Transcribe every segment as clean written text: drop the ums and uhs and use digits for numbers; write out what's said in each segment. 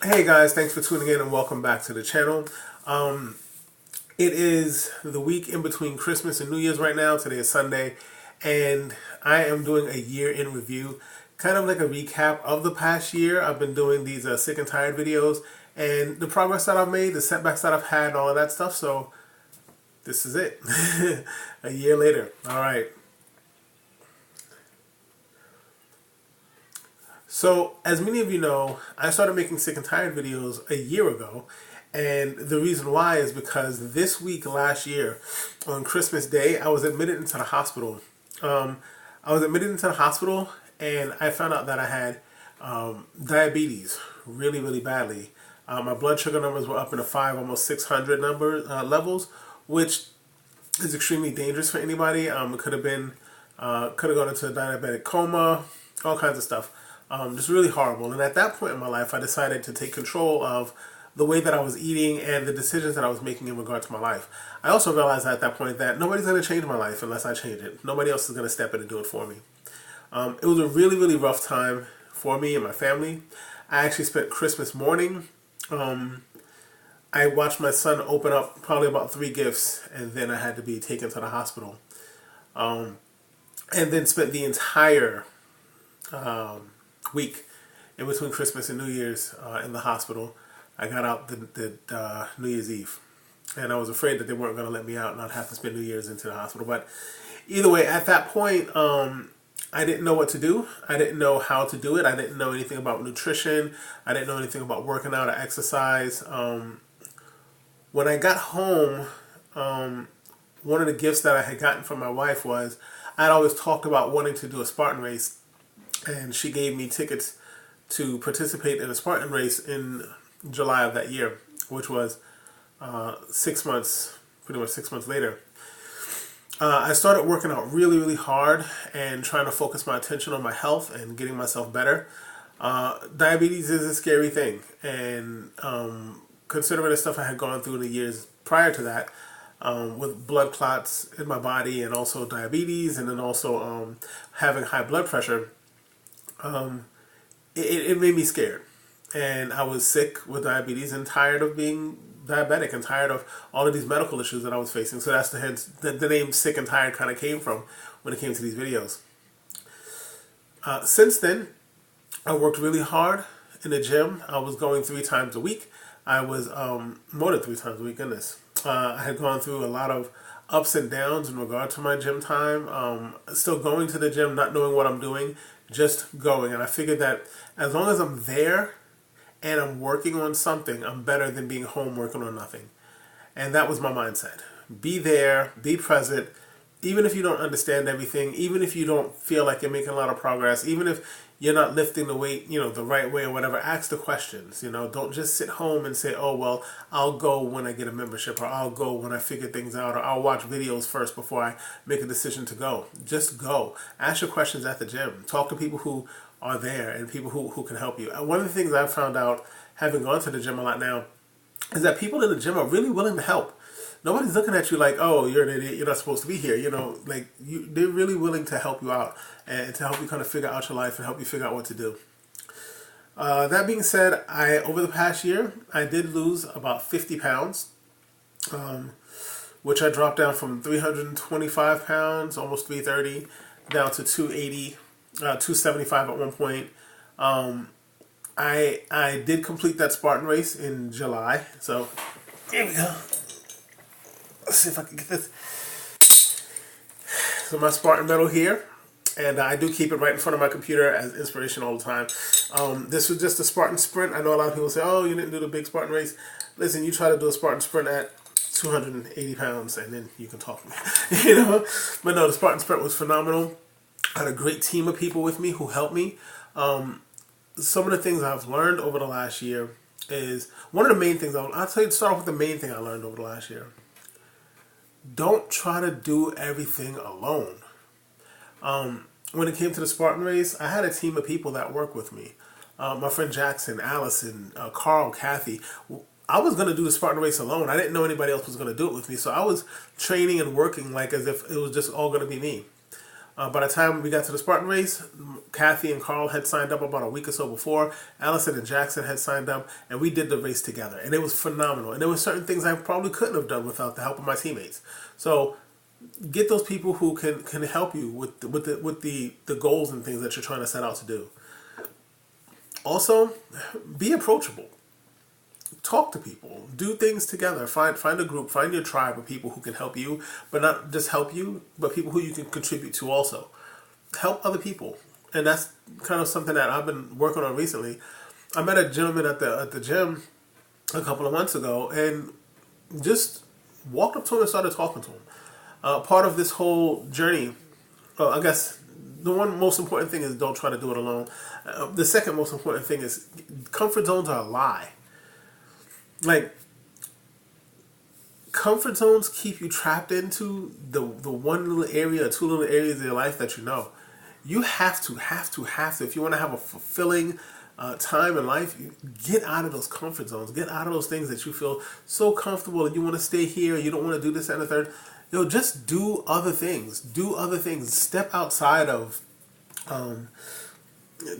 Hey guys, thanks for tuning in and welcome back to the channel. It is the week in between Christmas and New Year's right now. Today is Sunday, and I am doing a year in review, kind of like a recap of the past year. I've been doing these sick and tired videos and the progress that I've made, the setbacks that I've had, and all of that stuff. So this is it. A year later. All right. So, as many of you know, I started making sick and tired videos a year ago, and the reason why is because this week last year, on Christmas Day, I was admitted into the hospital. I was admitted into the hospital, and I found out that I had diabetes really, really badly. My blood sugar numbers were up in the almost 600 levels, which is extremely dangerous for anybody. It could have been, could have gone into a diabetic coma, all kinds of stuff. Just really horrible. And at that point in my life, I decided to take control of the way that I was eating and the decisions that I was making in regard to my life. I also realized at that point that nobody's going to change my life unless I change it. Nobody else is going to step in and do it for me. It was a really, really rough time for me and my family. I actually spent Christmas morning. I watched my son open up probably about 3 gifts, and then I had to be taken to the hospital. And then spent the entire week in between Christmas and New Year's in the hospital. I got out the New Year's Eve, and I was afraid that they weren't going to let me out and I'd have to spend New Year's into the hospital. But either way, at that point, I didn't know what to do. I didn't know how to do it. I didn't know anything about nutrition. I didn't know anything about working out or exercise. When I got home, one of the gifts that I had gotten from my wife was I'd always talked about wanting to do a Spartan race, and she gave me tickets to participate in a Spartan race in July of that year, which was 6 months, pretty much 6 months later. I started working out really, really hard and trying to focus my attention on my health and getting myself better. Diabetes is a scary thing, and considering the stuff I had gone through in the years prior to that, with blood clots in my body and also diabetes, and then also having high blood pressure, it made me scared. And I was sick with diabetes and tired of being diabetic and tired of all of these medical issues that I was facing. So that's the name Sick and Tired kind of came from when it came to these videos. Since then, I worked really hard in the gym. I was going 3 times a week. I was more than 3 times a week, goodness. I had gone through a lot of ups and downs in regard to my gym time. Still going to the gym, not knowing what I'm doing, just going. And I figured that as long as I'm there and I'm working on something, I'm better than being home working on nothing. And that was my mindset. Be there, be present, even if you don't understand everything, even if you don't feel like you're making a lot of progress, even if you're not lifting the weight, the right way or whatever, ask the questions. Don't just sit home and say, oh, well, I'll go when I get a membership, or I'll go when I figure things out, or I'll watch videos first before I make a decision to go. Just go. Ask your questions at the gym. Talk to people who are there and people who can help you. One of the things I've found out, having gone to the gym a lot now, is that people in the gym are really willing to help. Nobody's looking at you like, oh, you're an idiot, you're not supposed to be here. They're really willing to help you out and to help you kind of figure out your life and help you figure out what to do. That being said, over the past year, I did lose about 50 pounds, which I dropped down from 325 pounds, almost 330, down to 280, 275 at one point. I did complete that Spartan race in July, so here we go. Let's see if I can get this. So my Spartan medal here, and I do keep it right in front of my computer as inspiration all the time. This was just a Spartan sprint. I know a lot of people say, oh, you didn't do the big Spartan race. Listen, you try to do a Spartan sprint at 280 pounds, and then you can talk to me. But no, the Spartan sprint was phenomenal. I had a great team of people with me who helped me. Some of the things I've learned over the last year is, one of the main things, I'll tell you, start off with the main thing I learned over the last year. Don't try to do everything alone. When it came to the Spartan race, I had a team of people that work with me. My friend Jackson, Allison, Carl, Kathy. I was going to do the Spartan race alone. I didn't know anybody else was going to do it with me. So I was training and working like as if it was just all going to be me. By the time we got to the Spartan race, Kathy and Carl had signed up about a week or so before. Allison and Jackson had signed up, and we did the race together, and it was phenomenal. And there were certain things I probably couldn't have done without the help of my teammates. So get those people who can help you with the goals and things that you're trying to set out to do. Also, be approachable. Talk to people. Do things together. Find a group. Find your tribe of people who can help you, but not just help you, but people who you can contribute to also. Help other people, and that's kind of something that I've been working on recently. I met a gentleman at the gym a couple of months ago, and just walked up to him and started talking to him. Part of this whole journey, well, I guess the one most important thing is don't try to do it alone. The second most important thing is comfort zones are a lie. Like, comfort zones keep you trapped into the one little area or two little areas of your life that you know. You have to, if you want to have a fulfilling time in life, get out of those comfort zones. Get out of those things that you feel so comfortable and you want to stay here, you don't want to do this and the third. Just do other things. Do other things. Step outside of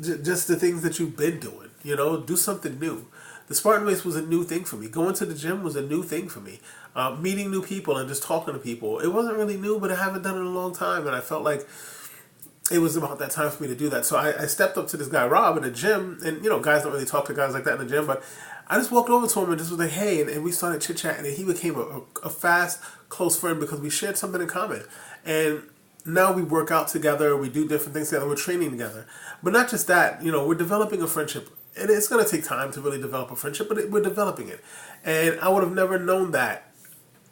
just the things that you've been doing. Do something new. The Spartan race was a new thing for me. Going to the gym was a new thing for me. Meeting new people and just talking to people. It wasn't really new, but I haven't done it in a long time. And I felt like it was about that time for me to do that. So I stepped up to this guy, Rob, in the gym. And, guys don't really talk to guys like that in the gym. But I just walked over to him and just was like, hey. And we started chit-chatting. And he became a fast, close friend because we shared something in common. And now we work out together. We do different things together. We're training together. But not just that. We're developing a friendship. And it's going to take time to really develop a friendship, but we're developing it. And I would have never known that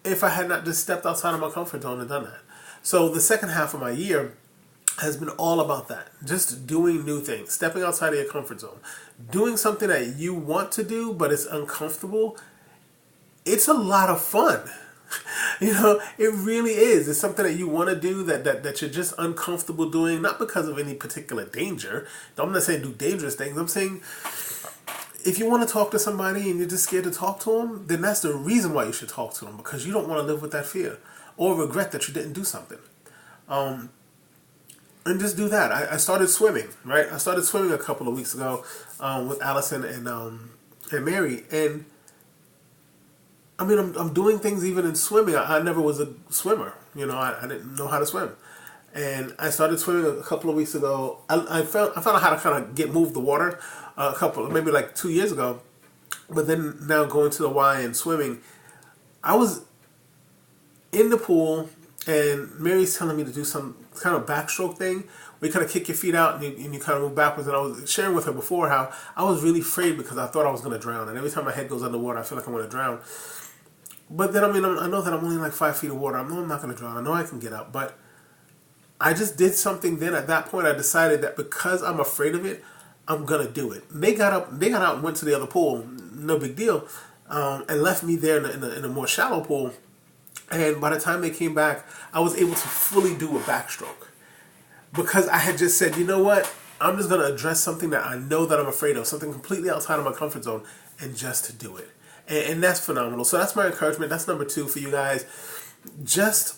if I had not just stepped outside of my comfort zone and done that. So the second half of my year has been all about that. Just doing new things, stepping outside of your comfort zone, doing something that you want to do, but it's uncomfortable. It's a lot of fun. It really is. It's something that you want to do that you're just uncomfortable doing, not because of any particular danger. I'm not saying do dangerous things. I'm saying if you want to talk to somebody and you're just scared to talk to them, then that's the reason why you should talk to them, because you don't want to live with that fear or regret that you didn't do something. And just do that. I started swimming, right? I started swimming a couple of weeks ago with Allison and Mary, and I'm doing things even in swimming. I never was a swimmer. I didn't know how to swim. And I started swimming a couple of weeks ago. I found out how to kind of move the water maybe like 2 years ago. But then now going to the Y and swimming, I was in the pool and Mary's telling me to do some kind of backstroke thing where you kind of kick your feet out and you kind of move backwards. And I was sharing with her before how I was really afraid because I thought I was going to drown. And every time my head goes underwater, I feel like I'm going to drown. But then, I know that I'm only like 5 feet of water. I know I'm not going to drown. I know I can get up. But I just did something then. At that point, I decided that because I'm afraid of it, I'm going to do it. And they got out and went to the other pool. No big deal. And left me there in a more shallow pool. And by the time they came back, I was able to fully do a backstroke. Because I had just said, you know what? I'm just going to address something that I know that I'm afraid of. Something completely outside of my comfort zone. And just to do it. And that's phenomenal. So that's my encouragement. That's number 2 for you guys. Just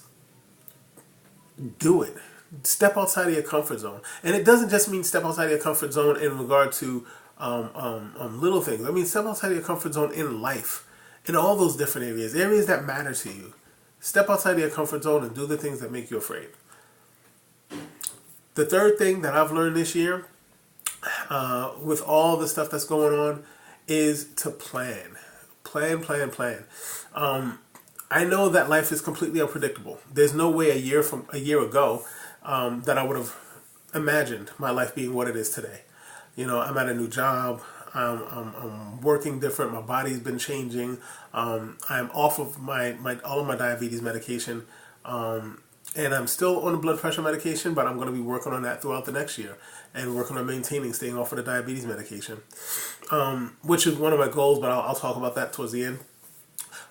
do it. Step outside of your comfort zone. And it doesn't just mean step outside of your comfort zone in regard to little things. I mean, step outside of your comfort zone in life. In all those different areas that matter to you. Step outside of your comfort zone and do the things that make you afraid. The third thing that I've learned this year, with all the stuff that's going on, is to plan. Plan. I know that life is completely unpredictable. There's no way a year ago that I would have imagined my life being what it is today. I'm at a new job. I'm working different. My body's been changing. I'm off of all of my diabetes medication. And I'm still on the blood pressure medication, but I'm going to be working on that throughout the next year and working on staying off of the diabetes medication, which is one of my goals, but I'll talk about that towards the end.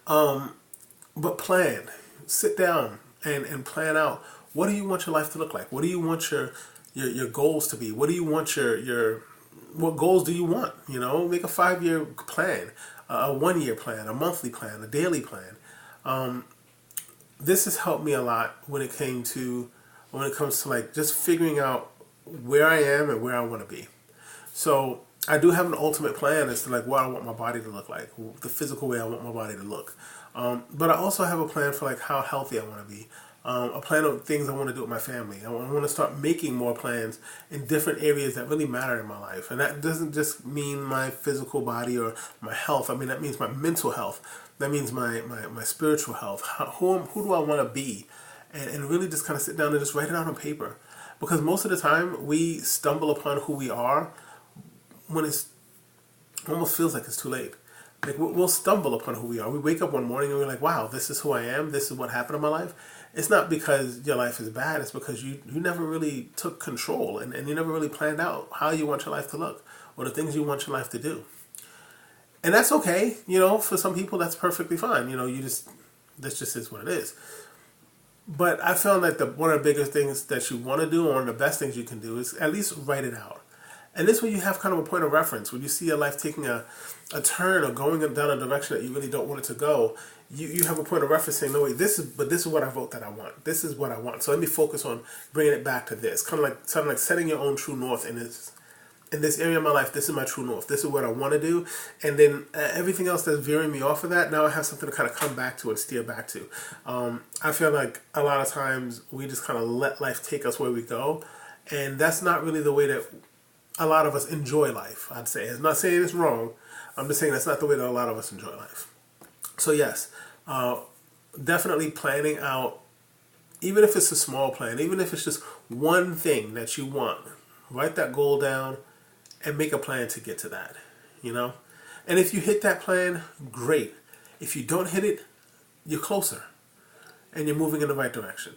But plan. Sit down and plan out, what do you want your life to look like? What do you want your goals to be? What do you want what goals do you want? Make a 5-year plan, a 1-year plan, a monthly plan, a daily plan. This has helped me a lot when it came to when it comes to like just figuring out where I am and where I want to be. So I do have an ultimate plan as to like what I want my body to look like, the physical way I want my body to look. But I also have a plan for like how healthy I want to be. A plan of things I want to do with my family. I want to start making more plans in different areas that really matter in my life. And that doesn't just mean my physical body or my health. I mean, that means my mental health. That means my spiritual health. Who do I want to be? And really just kind of sit down and just write it out on paper. Because most of the time we stumble upon who we are when it almost feels like it's too late. Like we'll stumble upon who we are. We wake up one morning and we're like, wow, this is who I am. This is what happened in my life. It's not because your life is bad. It's because you never really took control and you never really planned out how you want your life to look or the things you want your life to do. And that's okay. For some people, that's perfectly fine. This just is what it is. But I found that one of the biggest things that you want to do, or one of the best things you can do, is at least write it out. And this way you have kind of a point of reference. When you see your life taking a turn or going down a direction that you really don't want it to go, you have a point of reference saying, no, wait, this is what I vote that I want. This is what I want. So let me focus on bringing it back to this. Kind of like setting your own true north in this area of my life. This is my true north. This is what I want to do. And then everything else that's veering me off of that, now I have something to kind of come back to and steer back to. I feel like a lot of times we just kind of let life take us where we go. And that's not really the way that a lot of us enjoy life, I'd say. I'm not saying it's wrong. I'm just saying that's not the way that a lot of us enjoy life. So yes, definitely planning out, even if it's a small plan, even if it's just one thing that you want, write that goal down and make a plan to get to that, And if you hit that plan, great. If you don't hit it, you're closer and you're moving in the right direction.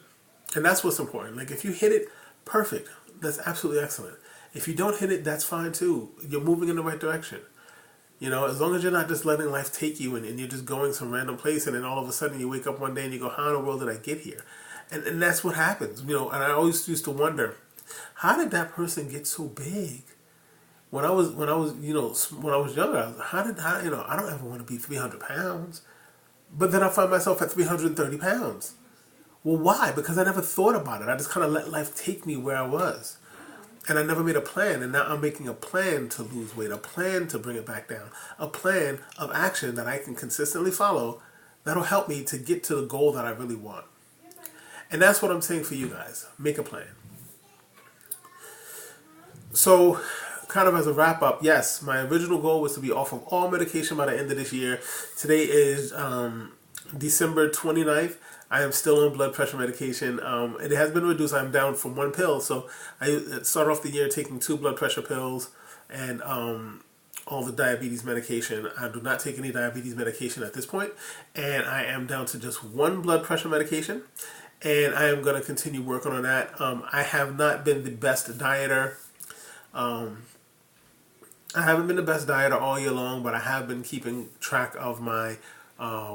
And that's what's important. Like if you hit it, perfect. That's absolutely excellent. If you don't hit it, that's fine too. You're moving in the right direction. As long as you're not just letting life take you and you're just going some random place and then all of a sudden you wake up one day and you go, how in the world did I get here? And that's what happens. And I always used to wonder, how did that person get so big? When I was younger, I don't ever want to be 300 pounds. But then I find myself at 330 pounds. Well, why? Because I never thought about it. I just kind of let life take me where I was. And I never made a plan, and now I'm making a plan to lose weight, a plan to bring it back down, a plan of action that I can consistently follow that'll help me to get to the goal that I really want. And that's what I'm saying for you guys. Make a plan. So, kind of as a wrap up, yes, my original goal was to be off of all medication by the end of this year. Today is December 29th. I am still on blood pressure medication. It has been reduced. I'm down from 1 pill. So I started off the year taking 2 blood pressure pills and all the diabetes medication. I do not take any diabetes medication at this point. And I am down to just 1 blood pressure medication. And I am going to continue working on that. I have not been the best dieter. I haven't been the best dieter all year long, but I have been keeping track of my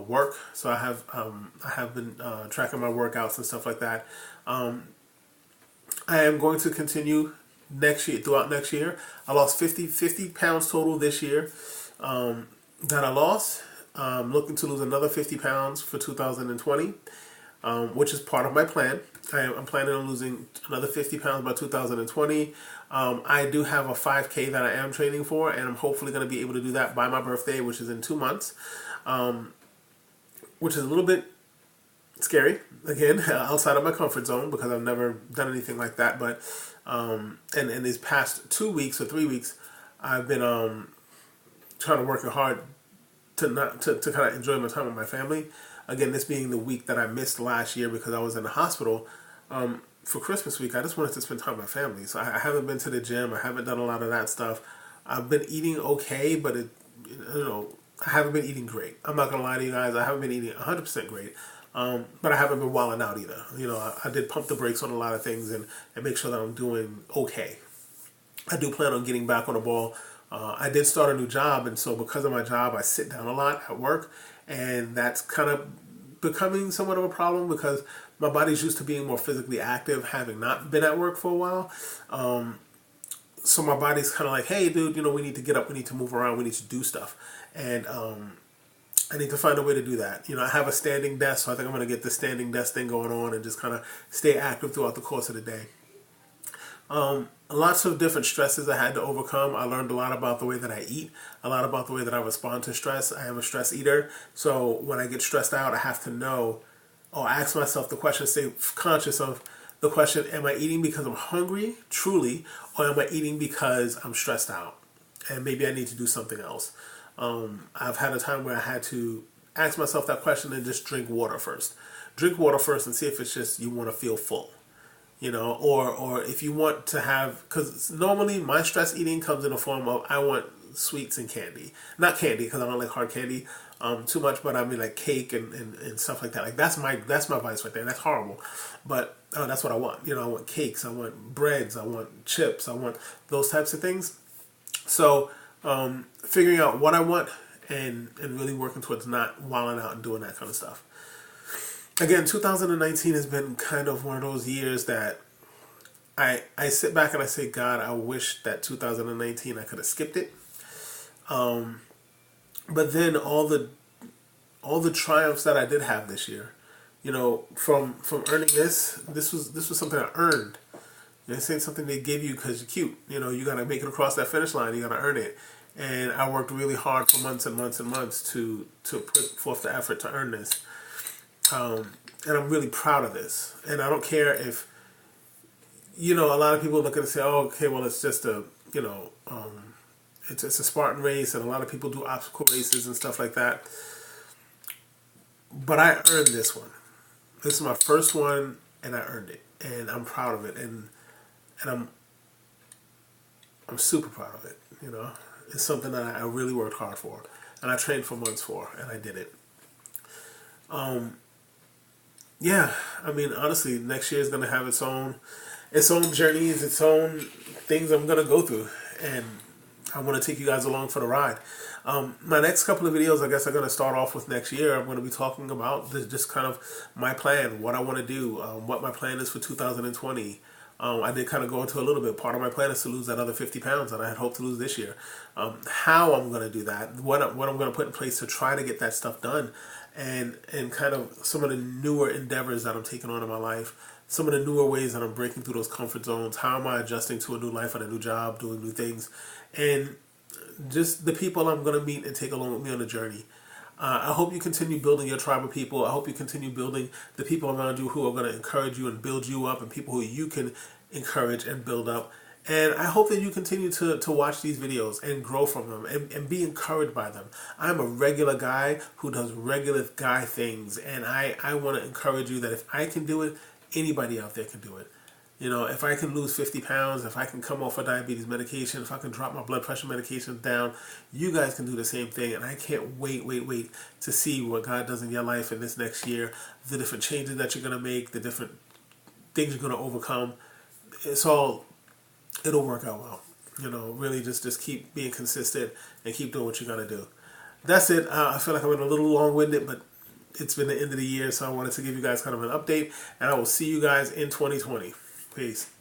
work. So I have been tracking my workouts and stuff like that. I am going to continue throughout next year. I lost 50 pounds total this year that I lost. I'm looking to lose another 50 pounds for 2020, which is part of my plan. I'm planning on losing another 50 pounds by 2020. I do have a 5K that I am training for, and I'm hopefully going to be able to do that by my birthday, which is in 2 months. Which is a little bit scary, again, outside of my comfort zone because I've never done anything like that. But and in these past 2 weeks or 3 weeks, I've been trying to work hard to kind of enjoy my time with my family. Again, this being the week that I missed last year because I was in the hospital for Christmas week. I just wanted to spend time with my family, so I haven't been to the gym. I haven't done a lot of that stuff. I've been eating okay, but I haven't been eating great. I'm not going to lie to you guys. I haven't been eating 100% great. But I haven't been wilding out either. I did pump the brakes on a lot of things and make sure that I'm doing okay. I do plan on getting back on the ball. I did start a new job, and so because of my job, I sit down a lot at work, and that's kind of becoming somewhat of a problem because my body's used to being more physically active, having not been at work for a while. So my body's kind of like, hey, dude, we need to get up, we need to move around, we need to do stuff. And I need to find a way to do that. I have a standing desk, so I think I'm going to get the standing desk thing going on and just kind of stay active throughout the course of the day. Lots of different stresses I had to overcome. I learned a lot about the way that I eat, a lot about the way that I respond to stress. I am a stress eater, so when I get stressed out, I have to know, or ask myself the question, stay conscious of the question, am I eating because I'm hungry, truly, or am I eating because I'm stressed out? And maybe I need to do something else. I've had a time where I had to ask myself that question and just drink water first. Drink water first and see if it's just you want to feel full. Or if you want to have, because normally my stress eating comes in the form of I want sweets and candy. Not candy, because I don't like hard candy too much, but I mean like cake and stuff like that. Like that's my vice right there. That's horrible, but that's what I want. I want cakes, I want breads, I want chips, I want those types of things. So figuring out what I want and really working towards not wilding out and doing that kind of stuff. Again, 2019 has been kind of one of those years that I sit back and I say, God, I wish that 2019 I could have skipped it. But then all the triumphs that I did have this year, from earning this was something I earned. It's ain't something they give you because you're cute. You got to make it across that finish line. You got to earn it. And I worked really hard for months and months and months to put forth the effort to earn this. And I'm really proud of this. And I don't care if, a lot of people look at it and say, oh, okay, well, it's just it's a Spartan race, and a lot of people do obstacle races and stuff like that. But I earned this one. This is my first one, and I earned it. And I'm proud of it. And I'm super proud of it, It's something that I really worked hard for. And I trained for months for, and I did it. Yeah, I mean, honestly, next year is going to have its own journeys, its own things I'm going to go through, and I want to take you guys along for the ride. My next couple of videos, I guess, are going to start off with next year. I'm going to be talking about just kind of my plan, what I want to do, what my plan is for 2020. I did kind of go into a little bit. Part of my plan is to lose that other 50 pounds that I had hoped to lose this year. How I'm going to do that, what I'm going to put in place to try to get that stuff done, and kind of some of the newer endeavors that I'm taking on in my life, some of the newer ways that I'm breaking through those comfort zones. How am I adjusting to a new life and a new job, doing new things, and just the people I'm going to meet and take along with me on the journey. I hope you continue building your tribe of people. I hope you continue building the people around you who are going to encourage you and build you up, and people who you can encourage and build up. And I hope that you continue to watch these videos and grow from them and be encouraged by them. I'm a regular guy who does regular guy things, and I want to encourage you that if I can do it, anybody out there can do it. If I can lose 50 pounds, if I can come off of diabetes medication, if I can drop my blood pressure medication down, you guys can do the same thing. And I can't wait to see what God does in your life in this next year, the different changes that you're going to make, the different things you're going to overcome. It'll work out well. Really just keep being consistent and keep doing what you're going to do. That's it. I feel like I went a little long-winded, but it's been the end of the year, so I wanted to give you guys kind of an update, and I will see you guys in 2020. Peace.